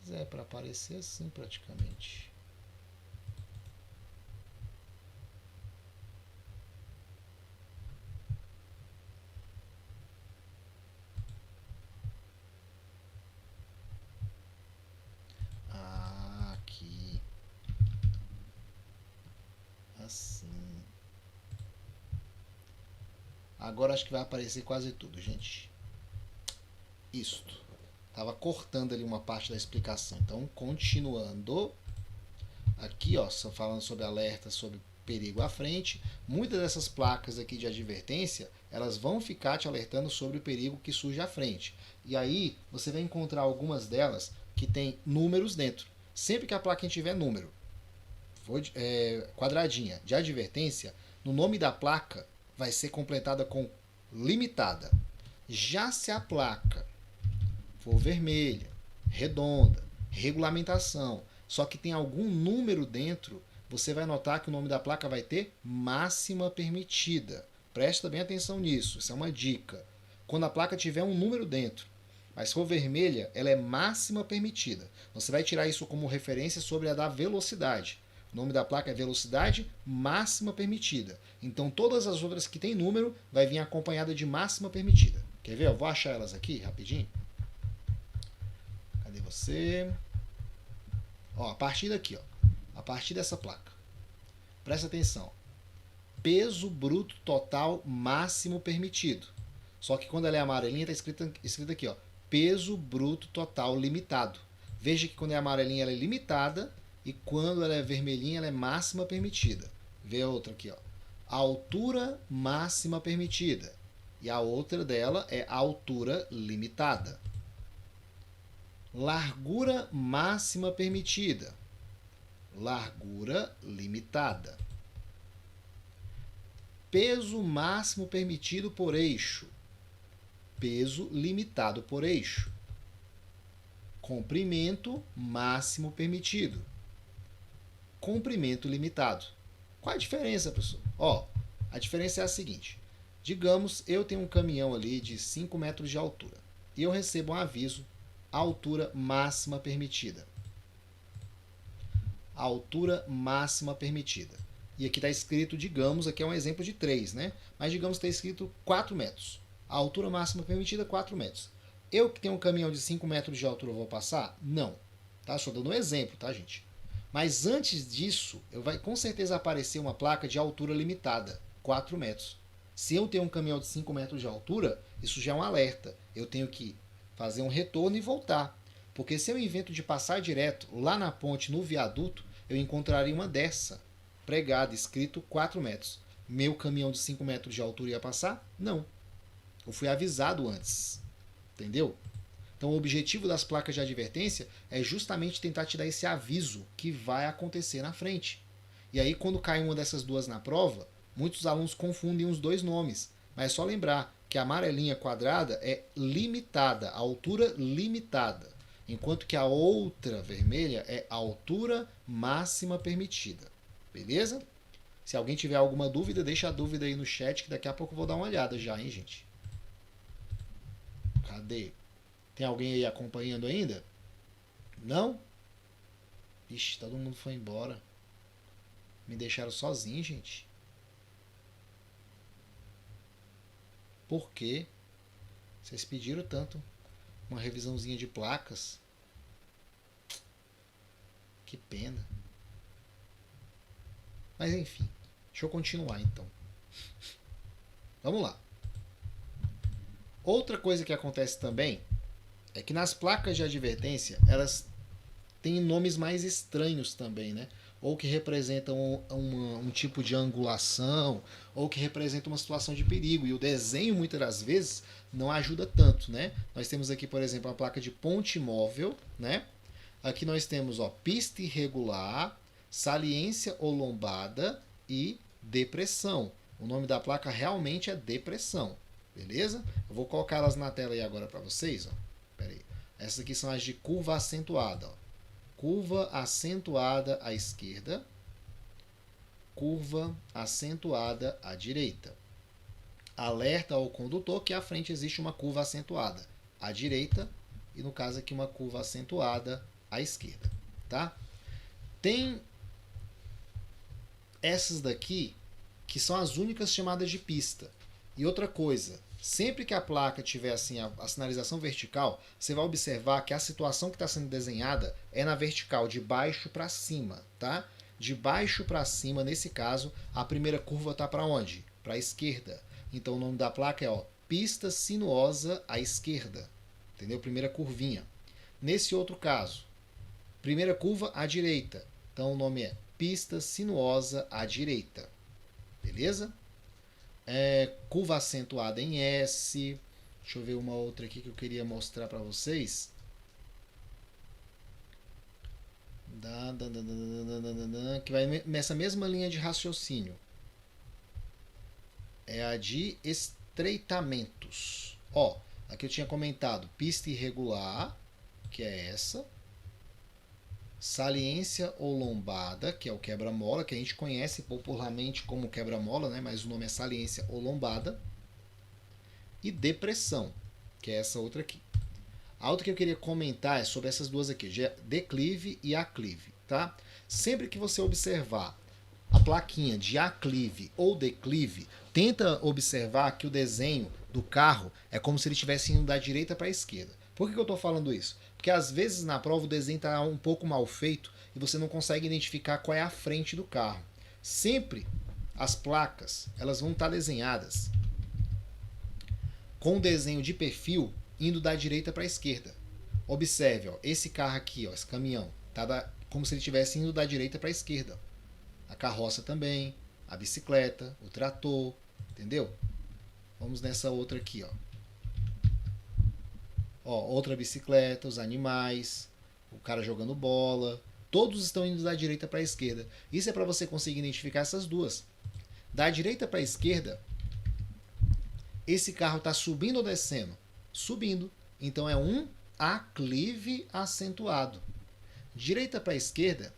Pois é, para aparecer assim praticamente. Ah, aqui. Assim. Agora acho que vai aparecer quase tudo, gente. Isto. Tava cortando ali uma parte da explicação. Então, continuando. Aqui, ó, só falando sobre alerta, sobre perigo à frente. Muitas dessas placas aqui de advertência, elas vão ficar te alertando sobre o perigo que surge à frente. E aí, você vai encontrar algumas delas que tem números dentro. Sempre que a placa tiver número, quadradinha, de advertência, no nome da placa vai ser completada com limitada. Já se a placa for vermelha, redonda, regulamentação, só que tem algum número dentro, você vai notar que o nome da placa vai ter máxima permitida. Presta bem atenção nisso, isso é uma dica. Quando a placa tiver um número dentro, mas se for vermelha, ela é máxima permitida. Você vai tirar isso como referência sobre a da velocidade. O nome da placa é velocidade máxima permitida. Então todas as outras que tem número vai vir acompanhada de máxima permitida. Quer ver? Eu vou achar elas aqui rapidinho. Cadê você? Ó, a partir daqui, ó. A partir dessa placa. Presta atenção. Peso bruto total máximo permitido. Só que quando ela é amarelinha, está escrito aqui, ó. Peso bruto total limitado. Veja que quando é amarelinha ela é limitada e quando ela é vermelhinha ela é máxima permitida. Vê a outra aqui, ó. Altura máxima permitida. E a outra dela é altura limitada. Largura máxima permitida. Largura limitada. Peso máximo permitido por eixo. Peso limitado por eixo. Comprimento máximo permitido. Comprimento limitado. Qual a diferença, pessoal? Ó, a diferença é a seguinte. Digamos, eu tenho um caminhão ali de 5 metros de altura e eu recebo um aviso, altura máxima permitida. Altura máxima permitida. E aqui está escrito, digamos, aqui é um exemplo de 3, né? Mas digamos que está escrito 4 metros. A altura máxima permitida, 4 metros. Eu que tenho um caminhão de 5 metros de altura, vou passar? Não. Tá? Só dando um exemplo, tá, gente? Mas antes disso, vai com certeza aparecer uma placa de altura limitada, 4 metros. Se eu tenho um caminhão de 5 metros de altura, isso já é um alerta. Eu tenho que fazer um retorno e voltar. Porque se eu invento de passar direto lá na ponte, no viaduto, eu encontraria uma dessa, pregada, escrito 4 metros. Meu caminhão de 5 metros de altura ia passar? Não. Eu fui avisado antes. Entendeu? Então o objetivo das placas de advertência é justamente tentar te dar esse aviso que vai acontecer na frente. E aí quando cai uma dessas duas na prova, muitos alunos confundem os dois nomes. Mas é só lembrar que a amarelinha quadrada é limitada, a altura limitada. Enquanto que a outra vermelha é a altura máxima permitida. Beleza? Se alguém tiver alguma dúvida, deixa a dúvida aí no chat que daqui a pouco eu vou dar uma olhada já, hein, gente? Cadê? Tem alguém aí acompanhando ainda? Não? Ixi, todo mundo foi embora. Me deixaram sozinho, gente. Por quê? Vocês pediram tanto uma revisãozinha de placas. Que pena. Mas enfim, deixa eu continuar então. Vamos lá. Outra coisa que acontece também é que nas placas de advertência elas têm nomes mais estranhos também, né? Ou que representam um tipo de angulação, ou que representam uma situação de perigo. E o desenho, muitas das vezes, não ajuda tanto, né? Nós temos aqui, por exemplo, a placa de ponte móvel, né? Aqui nós temos, ó, pista irregular, saliência ou lombada e depressão. O nome da placa realmente é depressão, beleza? Eu vou colocar elas na tela aí agora para vocês, ó. Pera aí. Essas aqui são as de curva acentuada, ó. Curva acentuada à esquerda, curva acentuada à direita. Alerta ao condutor que à frente existe uma curva acentuada à direita e, no caso aqui, uma curva acentuada à esquerda. Tá? Tem essas daqui que são as únicas chamadas de pista. E outra coisa, sempre que a placa tiver assim a sinalização vertical, você vai observar que a situação que está sendo desenhada é na vertical, de baixo para cima, tá? De baixo para cima, nesse caso, a primeira curva está para onde? Para a esquerda. Então o nome da placa é, ó, pista sinuosa à esquerda. Entendeu? Primeira curvinha. Nesse outro caso, primeira curva à direita. Então o nome é pista sinuosa à direita. Beleza? Curva acentuada em S. Deixa eu ver uma outra aqui que eu queria mostrar para vocês. Que vai nessa mesma linha de raciocínio. É a de estreitamentos. Ó, aqui eu tinha comentado pista irregular, que é essa. Saliência ou lombada, que é o quebra-mola, que a gente conhece popularmente como quebra-mola, né? Mas o nome é saliência ou lombada. E depressão, que é essa outra aqui. A outra que eu queria comentar é sobre essas duas aqui, declive e aclive, tá? Sempre que você observar a plaquinha de aclive ou declive, tenta observar que o desenho do carro é como se ele estivesse indo da direita para a esquerda. Por que eu estou falando isso? Porque às vezes na prova o desenho está um pouco mal feito e você não consegue identificar qual é a frente do carro. Sempre as placas elas vão estar desenhadas com o desenho de perfil indo da direita para a esquerda. Observe, ó, esse carro aqui, ó, esse caminhão, tá como se ele estivesse indo da direita para a esquerda. A carroça também, a bicicleta, o trator, entendeu? Vamos nessa outra aqui, ó. Ó, outra bicicleta, os animais, o cara jogando bola, todos estão indo da direita para a esquerda. Isso é para você conseguir identificar essas duas. Da direita para a esquerda, esse carro está subindo ou descendo? Subindo. Então é um aclive acentuado. Direita para a esquerda,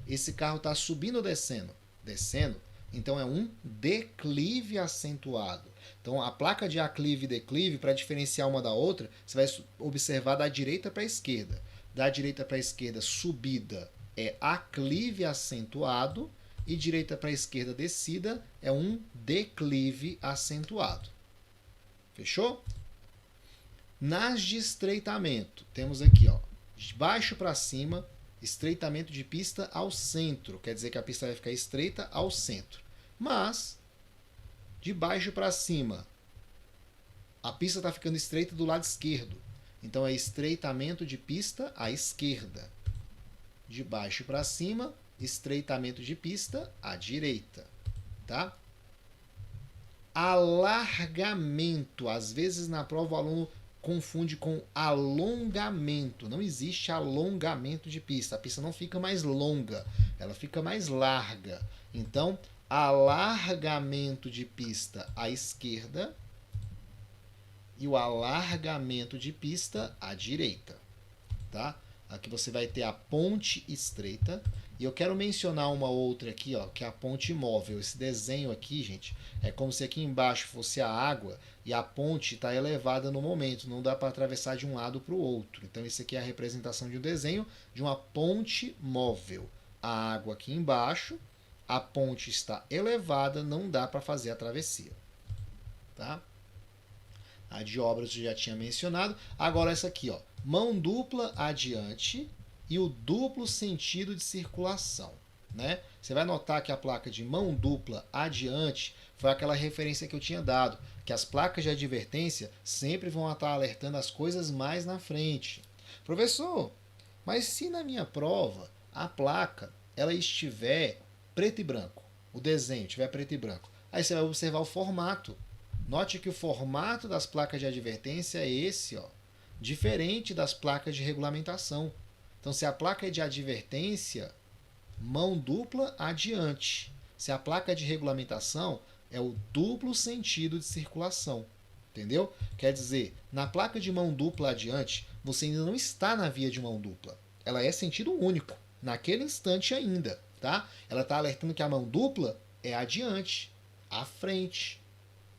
esse carro está subindo ou descendo? Descendo. Então é um declive acentuado. Então a placa de aclive e declive, para diferenciar uma da outra, você vai observar da direita para a esquerda. Da direita para a esquerda, subida é aclive acentuado e direita para a esquerda, descida é um declive acentuado. Fechou? Nas de estreitamento, temos aqui, ó, de baixo para cima, estreitamento de pista ao centro. Quer dizer que a pista vai ficar estreita ao centro. Mas, de baixo para cima, a pista está ficando estreita do lado esquerdo. Então é estreitamento de pista à esquerda. De baixo para cima, estreitamento de pista à direita, tá? Alargamento. Às vezes na prova o aluno confunde com alongamento. Não existe alongamento de pista. A pista não fica mais longa, ela fica mais larga. Então, alargamento de pista à esquerda e o alargamento de pista à direita, tá? Aqui você vai ter a ponte estreita. E eu quero mencionar uma outra aqui, ó, que é a ponte móvel. Esse desenho aqui, gente, é como se aqui embaixo fosse a água e a ponte está elevada no momento. Não dá para atravessar de um lado para o outro. Então, isso aqui é a representação de um desenho de uma ponte móvel. A água aqui embaixo, a ponte está elevada, não dá para fazer a travessia. Tá? A de obras eu já tinha mencionado. Agora essa aqui, ó, mão dupla adiante e o duplo sentido de circulação, né? Você vai notar que a placa de mão dupla adiante foi aquela referência que eu tinha dado, que as placas de advertência sempre vão estar alertando as coisas mais na frente. Professor, mas se na minha prova a placa ela estiver preto e branco, o desenho estiver preto e branco, aí você vai observar o formato. Note que o formato das placas de advertência é esse, ó, diferente das placas de regulamentação. Então, se a placa é de advertência, mão dupla adiante. Se a placa é de regulamentação, é o duplo sentido de circulação. Entendeu? Quer dizer, na placa de mão dupla adiante, você ainda não está na via de mão dupla. Ela é sentido único, naquele instante ainda. Tá? Ela está alertando que a mão dupla é adiante, à frente.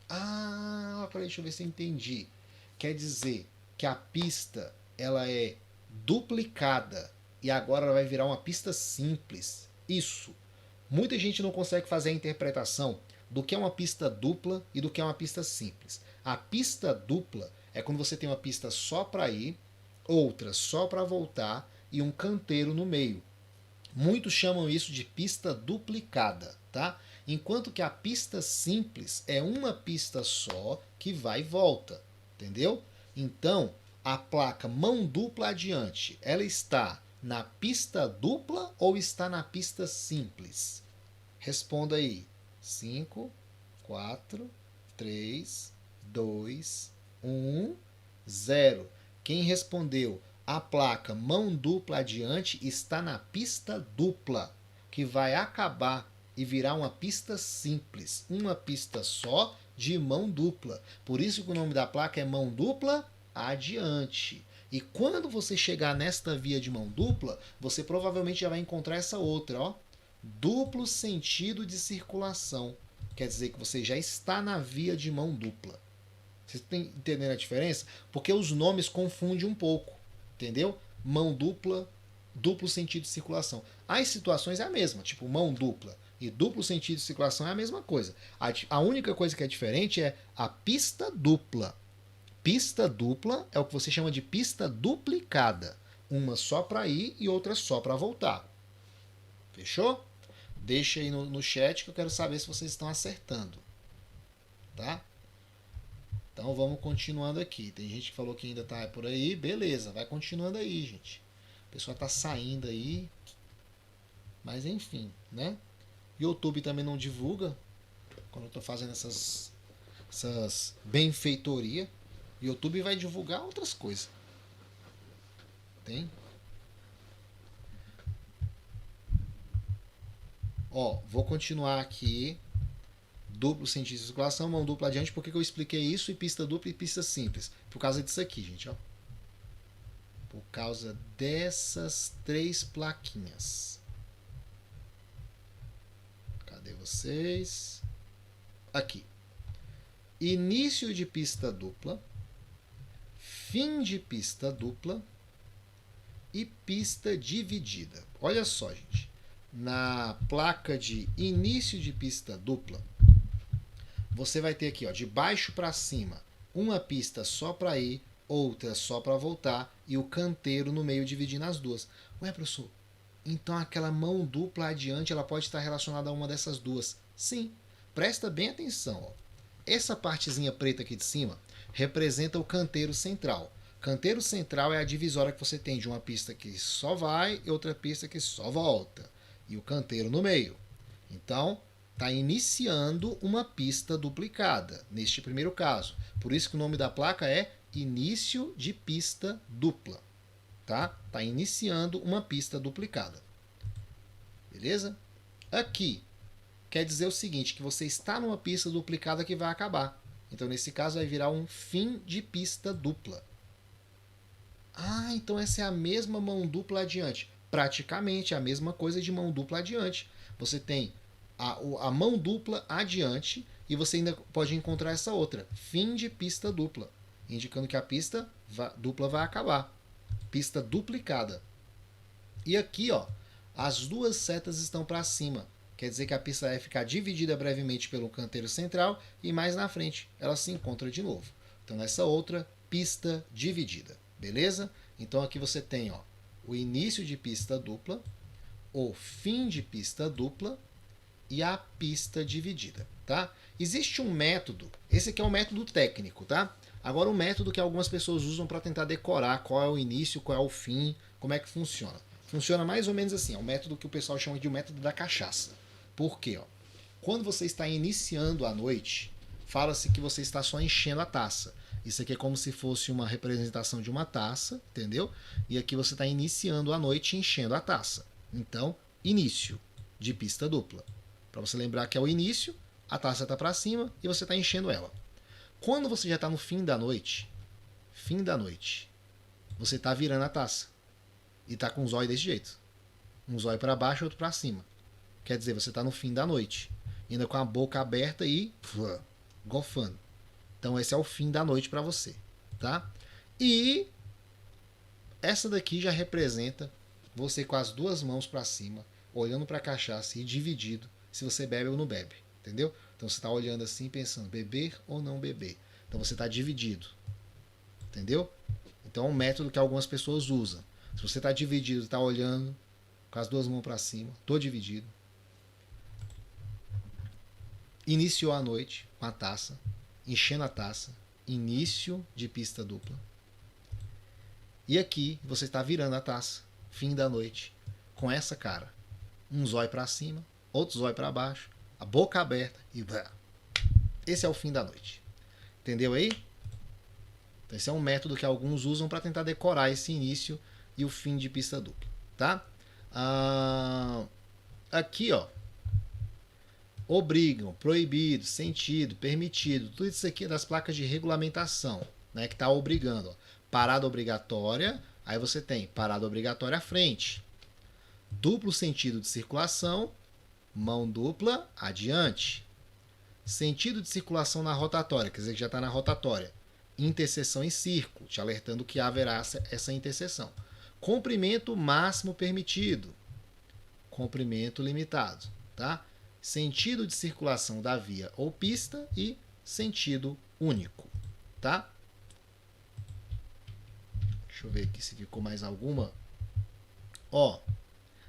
Ah, peraí, deixa eu ver se eu entendi. Quer dizer que a pista ela é duplicada e agora ela vai virar uma pista simples. Isso. Muita gente não consegue fazer a interpretação do que é uma pista dupla e do que é uma pista simples. A pista dupla é quando você tem uma pista só para ir, outra só para voltar e um canteiro no meio. Muitos chamam isso de pista duplicada, tá? Enquanto que a pista simples é uma pista só que vai e volta, entendeu? Então, a placa mão dupla adiante, ela está na pista dupla ou está na pista simples? Responda aí. 5, 4, 3, 2, 1, 0. Quem respondeu a placa mão dupla adiante está na pista dupla, que vai acabar e virar uma pista simples, uma pista só de mão dupla. Por isso que o nome da placa é mão dupla adiante. E quando você chegar nesta via de mão dupla, você provavelmente já vai encontrar essa outra, ó, duplo sentido de circulação. Quer dizer que você já está na via de mão dupla. Vocês estão entendendo a diferença? Porque os nomes confundem um pouco, entendeu? Mão dupla, duplo sentido de circulação. As situações é a mesma, tipo mão dupla e duplo sentido de circulação é a mesma coisa. A única coisa que é diferente é a pista dupla. Pista dupla é o que você chama de pista duplicada. Uma só para ir e outra só para voltar. Fechou? Deixa aí no chat que eu quero saber se vocês estão acertando. Tá? Então vamos continuando aqui. Tem gente que falou que ainda tá por aí. Beleza, vai continuando aí, gente. A pessoa tá saindo aí. Mas enfim, né? YouTube também não divulga quando eu tô fazendo essas benfeitorias. YouTube vai divulgar outras coisas. Tem? Ó, vou continuar aqui. Duplo sentido de circulação, mão dupla adiante. Por que eu expliquei isso? E pista dupla e pista simples? Por causa disso aqui, gente. Ó. Por causa dessas três plaquinhas. Cadê vocês? Aqui. Início de pista dupla. Fim de pista dupla e pista dividida. Olha só, gente. Na placa de início de pista dupla, você vai ter aqui, ó, de baixo para cima, uma pista só para ir, outra só para voltar e o canteiro no meio dividindo as duas. Ué, professor, então aquela mão dupla adiante ela pode estar relacionada a uma dessas duas? Sim. Presta bem atenção, ó. Essa partezinha preta aqui de cima representa o canteiro central. Canteiro central é a divisória que você tem de uma pista que só vai e outra pista que só volta. E o canteiro no meio. Então, está iniciando uma pista duplicada, neste primeiro caso. Por isso que o nome da placa é início de pista dupla. Tá? Está iniciando uma pista duplicada. Beleza? Aqui, quer dizer o seguinte, que você está numa pista duplicada que vai acabar. Então, nesse caso, vai virar um fim de pista dupla. Ah, então essa é a mesma mão dupla adiante. Praticamente a mesma coisa de mão dupla adiante. Você tem a mão dupla adiante e você ainda pode encontrar essa outra, fim de pista dupla, indicando que a pista dupla vai acabar. Pista duplicada. E aqui, ó, as duas setas estão para cima. Quer dizer que a pista vai ficar dividida brevemente pelo canteiro central e mais na frente ela se encontra de novo. Então, nessa outra, pista dividida. Beleza? Então, aqui você tem, ó, o início de pista dupla, o fim de pista dupla e a pista dividida. Tá? Existe um método, esse aqui é um método técnico, tá? Agora, um método que algumas pessoas usam para tentar decorar qual é o início, qual é o fim, como é que funciona. Funciona mais ou menos assim, é um método que o pessoal chama de o método da cachaça. Por quê? Ó? Quando você está iniciando a noite, fala-se que você está só enchendo a taça. Isso aqui é como se fosse uma representação de uma taça, entendeu? E aqui você está iniciando a noite enchendo a taça. Então, início de pista dupla. Para você lembrar que é o início, a taça está para cima e você está enchendo ela. Quando você já está no fim da noite, você está virando a taça. E está com um zóio desse jeito. Um zóio para baixo e outro para cima. Quer dizer, você está no fim da noite. Ainda com a boca aberta e golfando. Então esse é o fim da noite para você. Tá? E essa daqui já representa você com as duas mãos para cima, olhando para a cachaça e dividido se você bebe ou não bebe. Entendeu? Então você está olhando assim pensando, beber ou não beber. Então você está dividido. Entendeu? Então é um método que algumas pessoas usam. Se você está dividido, está olhando com as duas mãos para cima, estou dividido. Iniciou a noite com a taça, enchendo a taça, início de pista dupla. E aqui você está virando a taça, fim da noite, com essa cara. Um zóio para cima, outro zóio para baixo, a boca aberta e... Esse é o fim da noite. Entendeu aí? Então, esse é um método que alguns usam para tentar decorar esse início e o fim de pista dupla. Tá? Aqui, ó. Obrigam, proibido, sentido, permitido. Tudo isso aqui é das placas de regulamentação, né, que está obrigando. Ó. Parada obrigatória, aí você tem parada obrigatória à frente. Duplo sentido de circulação, mão dupla adiante. Sentido de circulação na rotatória, quer dizer que já está na rotatória. Interseção em círculo, te alertando que haverá essa interseção. Comprimento máximo permitido. Comprimento limitado. Tá? Sentido de circulação da via ou pista e sentido único. Tá? Deixa eu ver aqui se ficou mais alguma. Ó,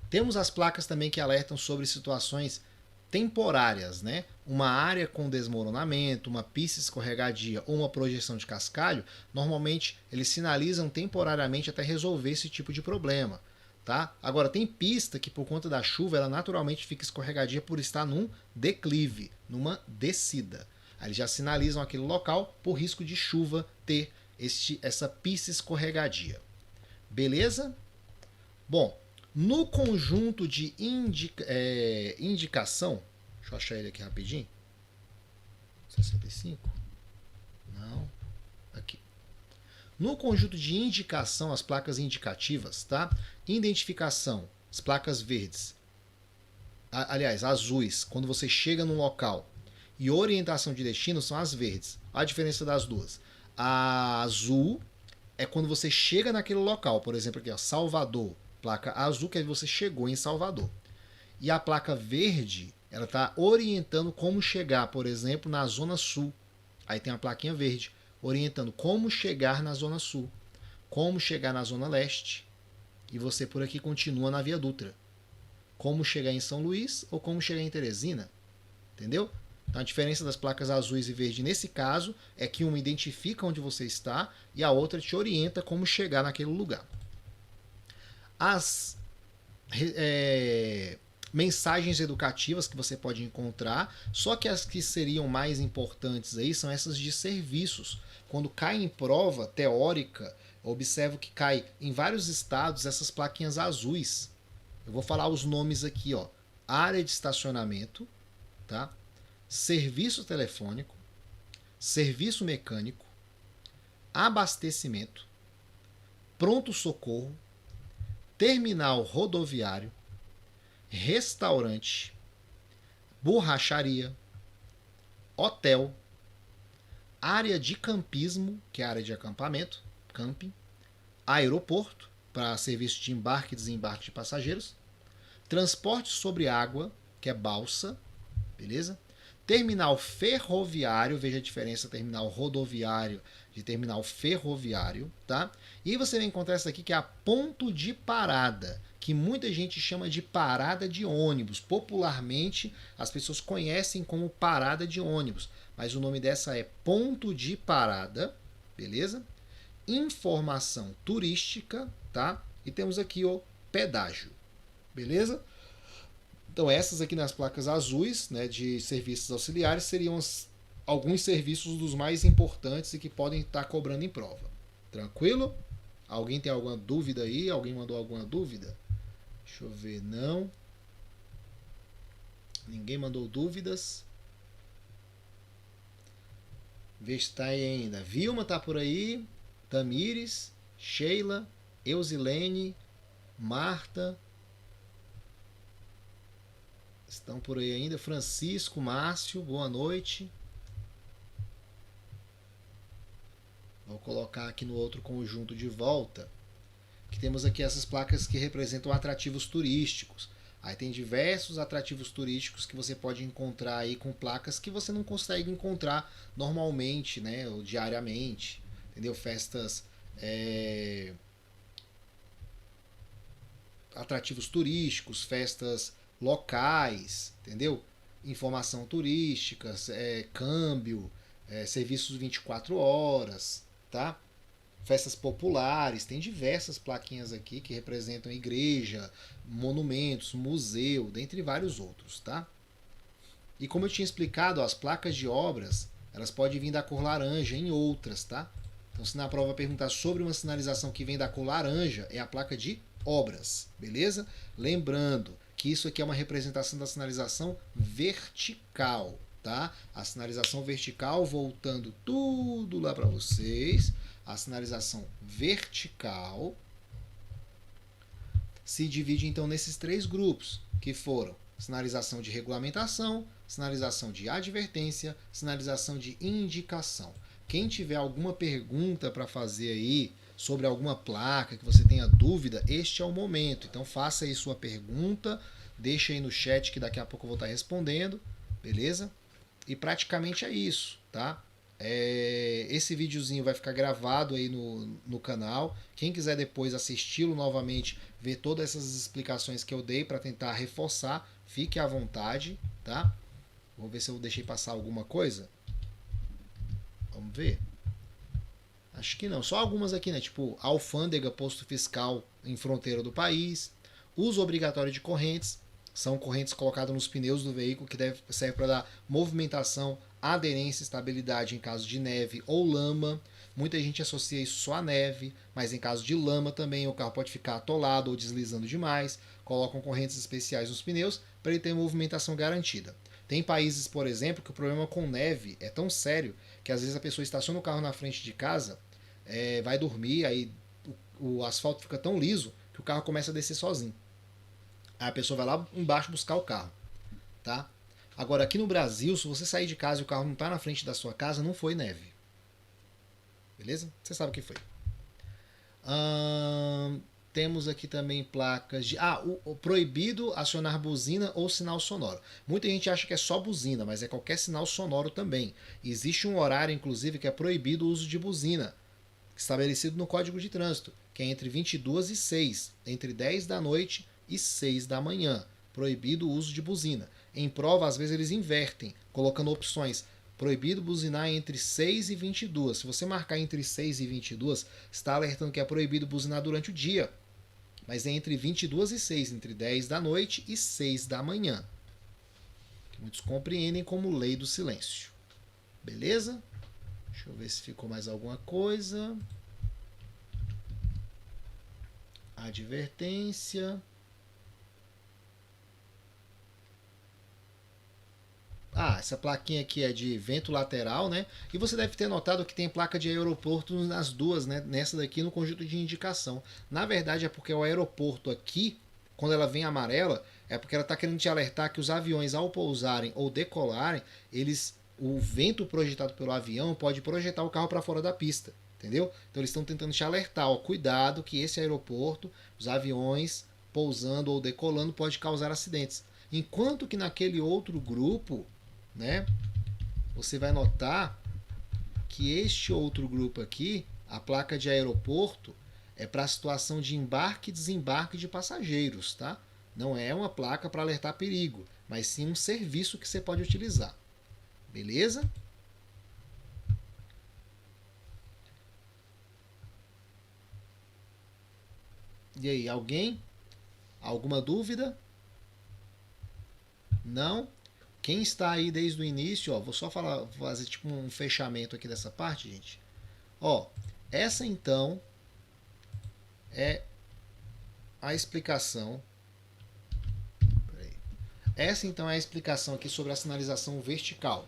temos as placas também que alertam sobre situações temporárias, né? Uma área com desmoronamento, uma pista escorregadia ou uma projeção de cascalho, normalmente eles sinalizam temporariamente até resolver esse tipo de problema. Tá? Agora, tem pista que por conta da chuva ela naturalmente fica escorregadia por estar num declive, numa descida. Aí eles já sinalizam aquele local por risco de chuva ter essa pista escorregadia. Beleza? Bom, no conjunto de indicação, deixa eu achar ele aqui rapidinho. 65? Não. Aqui. No conjunto de indicação, as placas indicativas, tá? Identificação, as placas verdes. Aliás, azuis, quando você chega num local. E orientação de destino são as verdes. Olha a diferença das duas. A azul é quando você chega naquele local. Por exemplo, aqui, ó, Salvador. Placa azul que é você chegou em Salvador. E a placa verde, ela está orientando como chegar, por exemplo, na Zona Sul. Aí tem a plaquinha verde, orientando como chegar na Zona Sul, como chegar na Zona Leste, e você por aqui continua na Via Dutra. Como chegar em São Luís ou como chegar em Teresina, entendeu? Então, a diferença das placas azuis e verde nesse caso é que uma identifica onde você está e a outra te orienta como chegar naquele lugar. As mensagens educativas que você pode encontrar, só que as que seriam mais importantes aí são essas de serviços. Quando cai em prova teórica, eu observo que cai em vários estados essas plaquinhas azuis. Eu vou falar os nomes aqui, ó. Área de estacionamento, tá? Serviço telefônico, serviço mecânico, abastecimento, pronto-socorro, terminal rodoviário, restaurante, borracharia, hotel, área de campismo, que é a área de acampamento, camping, aeroporto, para serviço de embarque e desembarque de passageiros, transporte sobre água, que é balsa, beleza? Terminal ferroviário, veja a diferença terminal rodoviário de terminal ferroviário, tá? E você vai encontrar essa aqui que é a ponto de parada, que muita gente chama de parada de ônibus. Popularmente, as pessoas conhecem como parada de ônibus, mas o nome dessa é ponto de parada, beleza? Informação turística, tá? E temos aqui o pedágio, beleza? Então essas aqui nas placas azuis, né, de serviços auxiliares, seriam alguns serviços dos mais importantes e que podem estar cobrando em prova. Tranquilo? Alguém tem alguma dúvida aí? Alguém mandou alguma dúvida? Deixa eu ver, não. Ninguém mandou dúvidas. Vê se está aí ainda. Vilma está por aí. Tamires, Sheila, Eusilene, Marta. Estão por aí ainda. Francisco, Márcio, boa noite. Vou colocar aqui no outro conjunto de volta. Que temos aqui essas placas que representam atrativos turísticos. Aí tem diversos atrativos turísticos que você pode encontrar aí com placas que você não consegue encontrar normalmente, né, ou diariamente. Entendeu? Festas, atrativos turísticos, festas locais, entendeu? Informação turística, câmbio, serviços 24 horas, tá? Festas populares, tem diversas plaquinhas aqui que representam igreja, monumentos, museu, dentre vários outros, tá? E como eu tinha explicado, as placas de obras, elas podem vir da cor laranja em outras, tá? Então, se na prova perguntar sobre uma sinalização que vem da cor laranja, é a placa de obras, beleza? Lembrando que isso aqui é uma representação da sinalização vertical, tá? A sinalização vertical, voltando tudo lá para vocês, a sinalização vertical se divide então nesses três grupos, que foram sinalização de regulamentação, sinalização de advertência, sinalização de indicação. Quem tiver alguma pergunta para fazer aí sobre alguma placa que você tenha dúvida, este é o momento. Então faça aí sua pergunta, deixa aí no chat que daqui a pouco eu vou estar respondendo, beleza? E praticamente é isso, tá? Esse videozinho vai ficar gravado aí no canal. Quem quiser depois assisti-lo novamente, ver todas essas explicações que eu dei para tentar reforçar, fique à vontade, tá? Vou ver se eu deixei passar alguma coisa. Vamos ver. Acho que não. Só algumas aqui, né? Tipo, alfândega, posto fiscal em fronteira do país. Uso obrigatório de correntes. São correntes colocadas nos pneus do veículo que serve para dar movimentação, aderência e estabilidade em caso de neve ou lama. Muita gente associa isso só à neve, mas em caso de lama também o carro pode ficar atolado ou deslizando demais. Colocam correntes especiais nos pneus para ele ter movimentação garantida. Tem países, por exemplo, que o problema com neve é tão sério que às vezes a pessoa estaciona o carro na frente de casa, vai dormir, aí o asfalto fica tão liso que o carro começa a descer sozinho. Aí a pessoa vai lá embaixo buscar o carro, tá? Agora, aqui no Brasil, se você sair de casa e o carro não está na frente da sua casa, não foi neve. Beleza? Você sabe o que foi. Temos aqui também placas de... o proibido acionar buzina ou sinal sonoro. Muita gente acha que é só buzina, mas é qualquer sinal sonoro também. Existe um horário, inclusive, que é proibido o uso de buzina, estabelecido no Código de Trânsito, que é entre 22 e 6, entre 10 da noite e 6 da manhã. Proibido o uso de buzina. Em prova, às vezes eles invertem, colocando opções. Proibido buzinar entre 6 e 22. Se você marcar entre 6 e 22, está alertando que é proibido buzinar durante o dia. Mas é entre 22 e 6, entre 10 da noite e 6 da manhã. Que muitos compreendem como lei do silêncio. Beleza? Deixa eu ver se ficou mais alguma coisa. Advertência. Ah, essa plaquinha aqui é de vento lateral, né? E você deve ter notado que tem placa de aeroporto nas duas, né? Nessa daqui no conjunto de indicação. Na verdade é porque o aeroporto aqui, quando ela vem amarela, é porque ela está querendo te alertar que os aviões ao pousarem ou decolarem, o vento projetado pelo avião pode projetar o carro para fora da pista, entendeu? Então eles estão tentando te alertar, ó, cuidado que esse aeroporto, os aviões pousando ou decolando pode causar acidentes. Enquanto que naquele outro grupo, né, você vai notar que este outro grupo aqui, a placa de aeroporto, é para a situação de embarque e desembarque de passageiros, tá? Não é uma placa para alertar perigo, mas sim um serviço que você pode utilizar. Beleza? E aí, alguém? Alguma dúvida? Não? Quem está aí desde o início, ó, vou só fazer tipo um fechamento aqui dessa parte, gente. Ó, essa então é a explicação. Essa então é a explicação aqui sobre a sinalização vertical.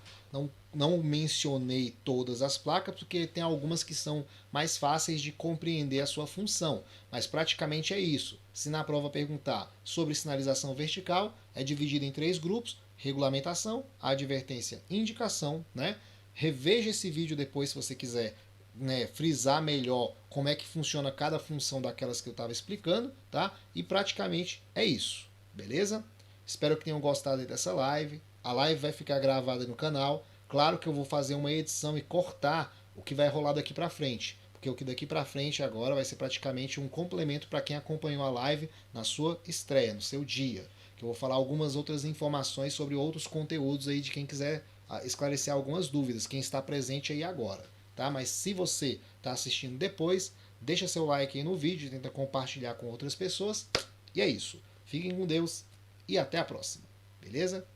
Não mencionei todas as placas porque tem algumas que são mais fáceis de compreender a sua função, mas praticamente é isso. Se na prova perguntar sobre sinalização vertical, é dividido em 3 grupos: regulamentação, advertência, indicação, né? Reveja esse vídeo depois se você quiser, né, frisar melhor como é que funciona cada função daquelas que eu estava explicando, tá? E praticamente é isso, beleza? Espero que tenham gostado dessa live. A live vai ficar gravada no canal. Claro que eu vou fazer uma edição e cortar o que vai rolar daqui para frente, porque o que daqui para frente agora vai ser praticamente um complemento para quem acompanhou a live na sua estreia, no seu dia. Que eu vou falar algumas outras informações sobre outros conteúdos aí de quem quiser esclarecer algumas dúvidas, quem está presente aí agora, tá? Mas se você está assistindo depois, deixa seu like aí no vídeo, tenta compartilhar com outras pessoas. E é isso. Fiquem com Deus e até a próxima, beleza?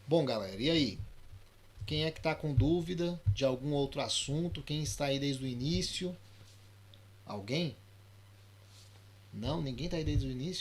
Bom, galera, e aí? Quem é que está com dúvida de algum outro assunto? Quem está aí desde o início? Alguém? Não? Ninguém está aí desde o início?